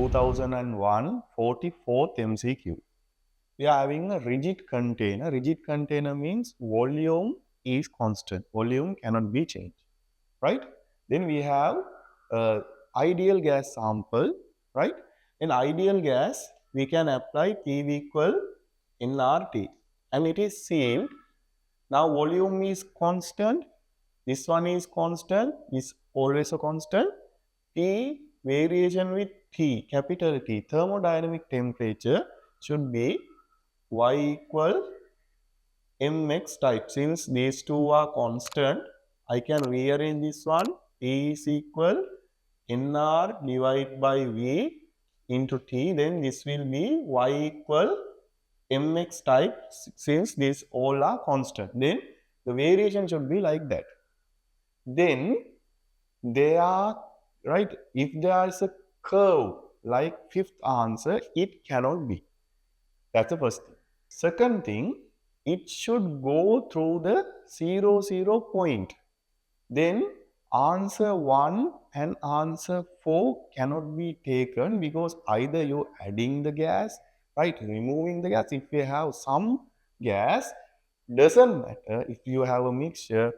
2001 44th MCQ. We are having a rigid container. Rigid container means volume is constant. Volume cannot be changed, right? Then we have ideal gas sample, right? In ideal gas, we can apply P equal nRT, and it is sealed. Now volume is constant. This one is constant. Is always a constant. T variation with T, capital T, thermodynamic temperature should be Y equal mx type. Since these two are constant, I can rearrange this one. T is equal nR divided by V into T. Then this will be Y equal mx type, since these all are constant. Then the variation should be like that. Then they are, right, if there is a curve like fifth answer, it cannot be. That's the first thing. Second thing, it should go through the 0 point. Then answer 1 and answer 4 cannot be taken, because either you're adding the gas, right, removing the gas. If you have some gas, doesn't matter. If you have a mixture,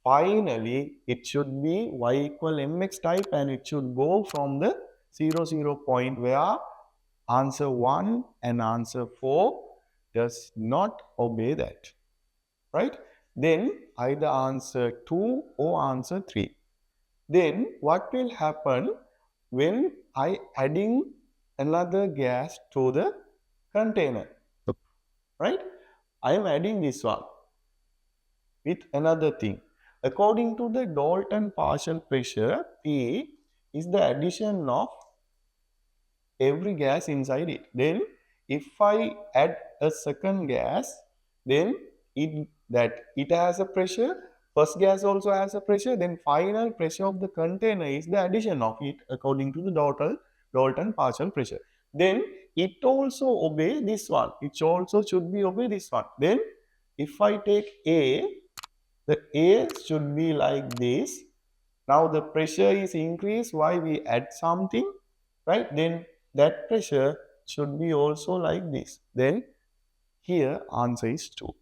finally it should be Y equal mx type, and it should go from the 0 point where answer 1 and answer 4 does not obey that, right? Then either answer 2 or answer 3. Then what will happen when I adding another gas to the container, right? I am adding this one with another thing. According to the Dalton partial pressure, P is the addition of every gas inside it. Then if I add a second gas, then it has a pressure. First gas also has a pressure. Then final pressure of the container is the addition of it according to the Dalton partial pressure. Then it also obey this one. It also should be obey this one. Then if I take A, the A should be like this. Now the pressure is increased. Why? We add something, right? Then that pressure should be also like this. Then here answer is 2.